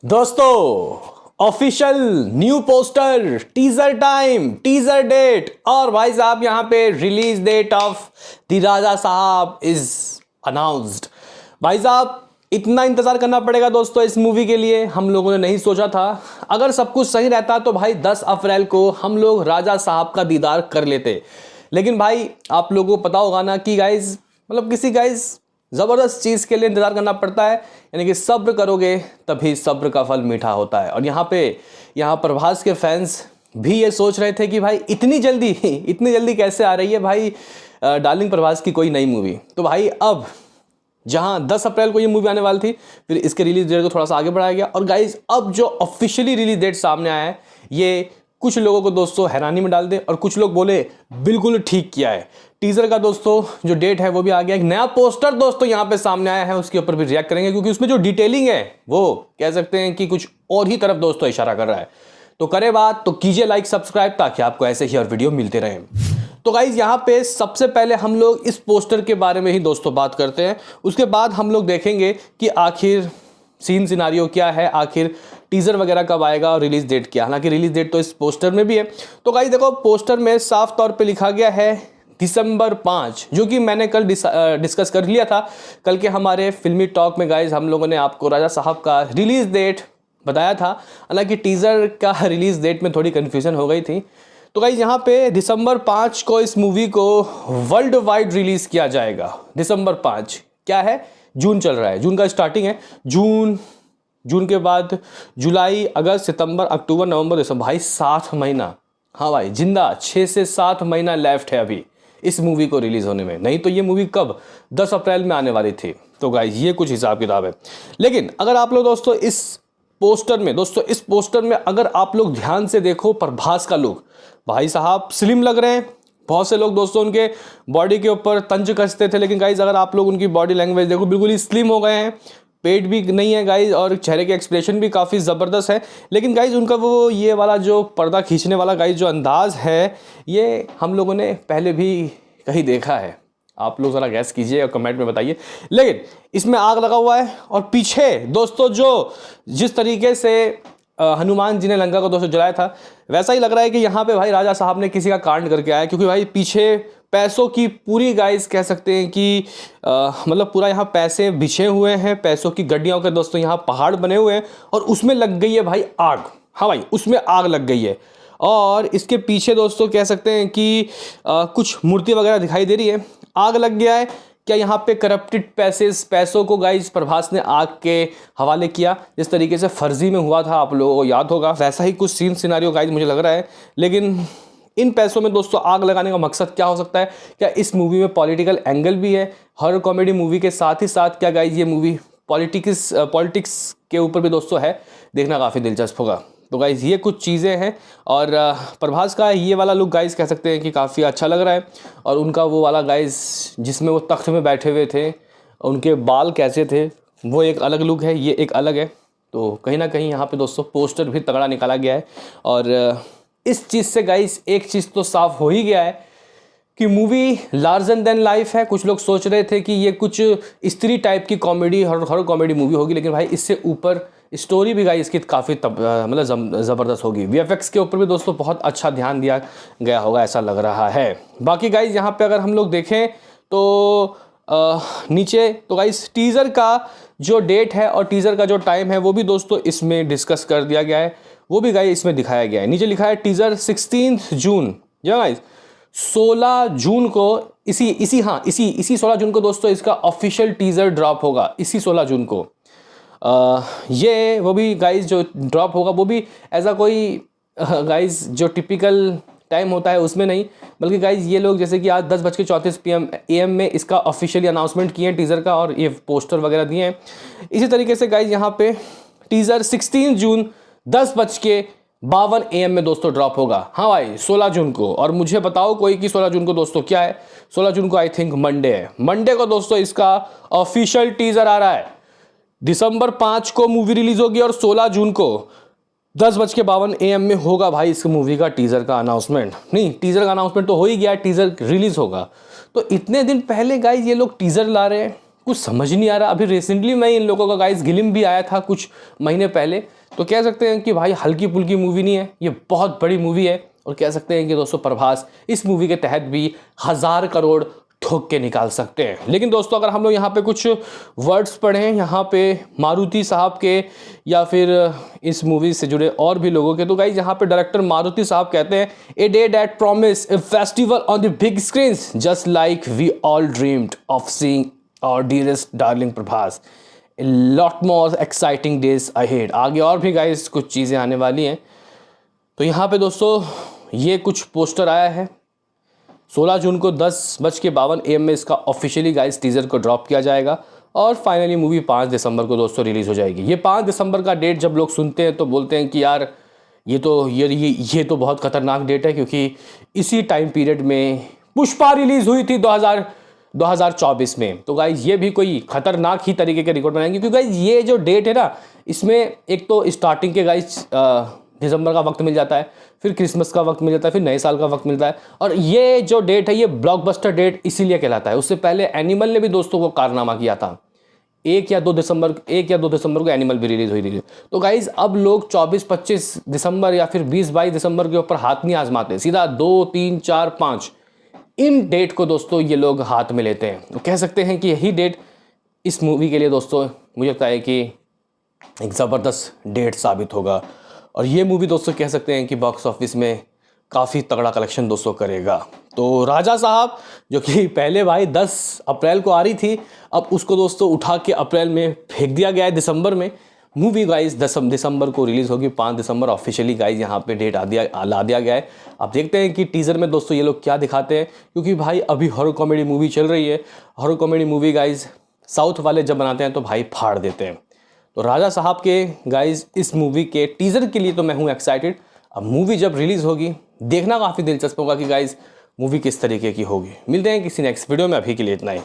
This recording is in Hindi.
दोस्तों official new poster, teaser time, teaser date और भाई साहब यहां पे release date of the Raja Saab is announced. भाई साहब इतना इंतजार करना पड़ेगा दोस्तों इस मूवी के लिए, हम लोगों ने नहीं सोचा था। अगर सब कुछ सही रहता तो भाई 10 अप्रैल को हम लोग राजा साहब का दीदार कर लेते। लेकिन भाई आप लोगों को पता होगा ना कि गाइज किसी गाइज ज़बरदस्त चीज़ के लिए इंतज़ार करना पड़ता है, यानी कि सब्र करोगे तभी सब्र का फल मीठा होता है। और यहाँ प्रभास के फैंस भी ये सोच रहे थे कि भाई इतनी जल्दी कैसे आ रही है भाई डार्लिंग प्रभास की कोई नई मूवी। तो भाई अब जहाँ 10 अप्रैल को ये मूवी आने वाली थी, फिर इसके रिलीज डेट को थोड़ा सा आगे बढ़ाया गया। और गाइज अब जो ऑफिशियली रिलीज डेट सामने आया है, ये कुछ लोगों को दोस्तों हैरानी में डाल दे और कुछ लोग बोले बिल्कुल ठीक किया है। टीजर का दोस्तों जो डेट है वो भी आ गया। एक नया पोस्टर दोस्तों यहाँ पे सामने आया है, उसके ऊपर भी रिएक्ट करेंगे क्योंकि उसमें जो डिटेलिंग है वो कह सकते हैं कि कुछ और ही तरफ दोस्तों इशारा कर रहा है। तो करे बात तो कीजिए लाइक सब्सक्राइब ताकि आपको ऐसे ही और वीडियो मिलते रहें। तो गाइज यहाँ पे सबसे पहले हम लोग इस पोस्टर के बारे में ही दोस्तों बात करते हैं, उसके बाद हम लोग देखेंगे कि आखिर सीन सिनारियो क्या है, आखिर टीजर वगैरह कब आएगा और रिलीज डेट क्या। हालांकि रिलीज डेट तो इस पोस्टर में भी है। तो गाइज देखो पोस्टर में साफ तौर पे लिखा गया है दिसंबर 5, जो कि मैंने कल डिस्कस कर लिया था। कल के हमारे फिल्मी टॉक में गाइज हम लोगों ने आपको राजा साहब का रिलीज डेट बताया था। हालांकि टीजर का रिलीज डेट में थोड़ी कन्फ्यूजन हो गई थी। तो गाइज यहाँ पे दिसंबर 5 को इस मूवी को वर्ल्ड वाइड रिलीज किया जाएगा। दिसंबर 5 क्या है, जून चल रहा है, जून का स्टार्टिंग है। जून के बाद जुलाई, अगस्त, सितंबर, अक्टूबर, नवंबर, दिसंबर, भाई 7 महीना। हाँ भाई जिंदा 6 से 7 महीना लेफ्ट है अभी इस मूवी को रिलीज होने में। नहीं तो ये मूवी कब 10 अप्रैल में आने वाली थी। तो गाइज ये कुछ हिसाब किताब है। लेकिन अगर आप लोग दोस्तों इस पोस्टर में अगर आप लोग ध्यान से देखो प्रभास का लुक, भाई साहब स्लिम लग रहे हैं। बहुत से लोग दोस्तों उनके बॉडी के ऊपर तंज कसते थे, लेकिन गाइज अगर आप लोग उनकी बॉडी लैंग्वेज देखो बिल्कुल ही स्लिम हो गए हैं। पेट भी नहीं है गाइज और चेहरे के एक्सप्रेशन भी काफ़ी ज़बरदस्त है। लेकिन गाइज उनका वो ये वाला जो पर्दा खींचने वाला गाइज जो अंदाज़ है, ये हम लोगों ने पहले भी कहीं देखा है। आप लोग ज़रा गैस कीजिए और कमेंट में बताइए। लेकिन इसमें आग लगा हुआ है और पीछे दोस्तों जिस तरीके से हनुमान जी ने लंका को दोस्तों जलाया था, वैसा ही लग रहा है कि यहाँ पे भाई राजा साहब ने किसी का कांड करके आया। क्योंकि भाई पीछे पैसों की पूरी गाइस कह सकते हैं कि पूरा यहाँ पैसे बिछे हुए हैं, पैसों की गड्डियों के दोस्तों यहाँ पहाड़ बने हुए हैं और उसमें लग गई है भाई आग। हाँ भाई उसमें आग लग गई है और इसके पीछे दोस्तों कह सकते हैं कि कुछ मूर्ति वगैरह दिखाई दे रही है। आग लग गया है क्या यहाँ पे करप्टेड पैसों को गाइज प्रभास ने आग के हवाले किया, जिस तरीके से फर्जी में हुआ था आप लोगों को याद होगा, वैसा ही कुछ सीन सिनारियो गाइज मुझे लग रहा है। लेकिन इन पैसों में दोस्तों आग लगाने का मकसद क्या हो सकता है? क्या इस मूवी में पॉलिटिकल एंगल भी है? हॉरर कॉमेडी मूवी के साथ ही साथ क्या गाइज ये मूवी पॉलिटिक्स के ऊपर भी दोस्तों है? देखना काफ़ी दिलचस्प होगा। तो गाइज़ ये कुछ चीज़ें हैं और प्रभास का ये वाला लुक गाइज़ कह सकते हैं कि काफ़ी अच्छा लग रहा है। और उनका वो वाला गाइज़ जिसमें वो तख्त में बैठे हुए थे, उनके बाल कैसे थे, वो एक अलग लुक है, ये एक अलग है। तो कहीं ना कहीं यहाँ पे दोस्तों पोस्टर भी तगड़ा निकाला गया है। और इस चीज़ से गाइज़ एक चीज़ तो साफ हो ही गया है कि मूवी लार्जर देन लाइफ है। कुछ लोग सोच रहे थे कि ये कुछ स्त्री टाइप की कॉमेडी हॉरर कॉमेडी मूवी होगी, लेकिन भाई इससे ऊपर स्टोरी भी गाइस इसकी काफ़ी ज़बरदस्त होगी। वीएफएक्स के ऊपर भी दोस्तों बहुत अच्छा ध्यान दिया गया होगा ऐसा लग रहा है। बाकी गाइस यहाँ पे अगर हम लोग देखें तो नीचे तो गाइस टीज़र का जो डेट है और टीज़र का जो टाइम है वो भी दोस्तों इसमें डिस्कस कर दिया गया है, वो भी गाइस इसमें दिखाया गया है। नीचे लिखा है टीज़र 16 जून, जो गाइस 16 जून को इसी 16 जून को दोस्तों इसका ऑफिशियल टीज़र ड्रॉप होगा। इसी 16 जून को ये वो भी गाइज जो ड्रॉप होगा वो भी ऐसा कोई गाइज जो टिपिकल टाइम होता है उसमें नहीं, बल्कि गाइज ये लोग जैसे कि आज 10:34 AM में इसका ऑफिशियली अनाउंसमेंट किए हैं टीज़र का और ये पोस्टर वगैरह दिए हैं। इसी तरीके से गाइज यहाँ पे टीज़र 16 जून 10:52 AM में दोस्तों ड्रॉप होगा। हाँ भाई 16 जून को। और मुझे बताओ कोई कि 16 जून को दोस्तों क्या है? 16 जून को आई थिंक मंडे है। मंडे को दोस्तों इसका ऑफिशियल टीज़र आ रहा है। दिसंबर 5 को मूवी रिलीज होगी और 16 जून को 10:52 AM में होगा भाई इस मूवी का टीज़र का अनाउंसमेंट। नहीं, टीज़र का अनाउंसमेंट तो हो ही गया, टीज़र रिलीज होगा। तो इतने दिन पहले गाइज ये लोग टीज़र ला रहे हैं, कुछ समझ नहीं आ रहा। अभी रिसेंटली मैं इन लोगों का गाइस गिलिम भी आया था कुछ महीने पहले, तो कह सकते हैं कि भाई हल्की फुल्की मूवी नहीं है, ये बहुत बड़ी मूवी है। और कह सकते हैं कि दोस्तों प्रभास इस मूवी के तहत भी 1000 करोड़ ठोक के निकाल सकते हैं। लेकिन दोस्तों अगर हम लोग यहाँ पे कुछ वर्ड्स पढ़ें यहाँ पे मारुति साहब के या फिर इस मूवी से जुड़े और भी लोगों के, तो गाइस यहाँ पे डायरेक्टर मारुति साहब कहते हैं, a day that promise a festival on the big screen just like we all dreamed of seeing our dearest darling Prabhas, a lot more exciting days ahead. आगे और भी गाइस कुछ चीज़ें आने वाली हैं। तो यहाँ पे दोस्तों ये कुछ पोस्टर आया है। 16 जून को 10:52 AM में इसका ऑफिशियली गाइस टीजर को ड्रॉप किया जाएगा और फाइनली मूवी 5 दिसंबर को दोस्तों रिलीज़ हो जाएगी। ये 5 दिसंबर का डेट जब लोग सुनते हैं तो बोलते हैं कि यार ये तो बहुत खतरनाक डेट है, क्योंकि इसी टाइम पीरियड में पुष्पा रिलीज़ हुई थी 2024 में। तो गाइज ये भी कोई खतरनाक ही तरीके के रिकॉर्ड बनाएंगे, क्योंकि गाइज ये जो डेट है ना, इसमें एक तो स्टार्टिंग के गाइज दिसंबर का वक्त मिल जाता है, फिर क्रिसमस का वक्त मिल जाता है, फिर नए साल का वक्त मिलता है। और ये जो डेट है ये ब्लॉकबस्टर डेट इसीलिए कहलाता है। उससे पहले एनिमल ने भी दोस्तों को कारनामा किया था। 1 या 2 दिसंबर को एनिमल भी रिलीज हुई थी। तो गाइज अब लोग 24-25 दिसंबर या फिर 20-22 दिसंबर के ऊपर हाथ नहीं आजमाते, सीधा 2, 3, 4, 5 इन डेट को दोस्तों ये लोग हाथ में लेते हैं। तो कह सकते हैं कि यही डेट इस मूवी के लिए दोस्तों मुझे लगता है कि एक ज़बरदस्त डेट साबित होगा। और ये मूवी दोस्तों कह सकते हैं कि बॉक्स ऑफिस में काफ़ी तगड़ा कलेक्शन दोस्तों करेगा। तो राजा साहब जो कि पहले भाई 10 अप्रैल को आ रही थी, अब उसको दोस्तों उठा के अप्रैल में फेंक दिया गया है दिसंबर में। मूवी गाइज 10 दिसंबर को रिलीज़ होगी, 5 दिसंबर ऑफिशियली गाइज यहाँ पे डेट ला दिया गया है। अब देखते हैं कि टीज़र में दोस्तों ये लोग क्या दिखाते हैं, क्योंकि भाई अभी हॉरर कॉमेडी मूवी चल रही है। Horror comedy movie guys south वाले जब बनाते हैं तो भाई फाड़ देते हैं। तो राजा साहब के गाइज इस मूवी के टीज़र के लिए तो मैं हूँ एक्साइटेड। अब मूवी जब रिलीज़ होगी देखना काफ़ी दिलचस्प होगा कि गाइज मूवी किस तरीके की होगी। मिलते हैं किसी नेक्स्ट वीडियो में, अभी के लिए इतना ही।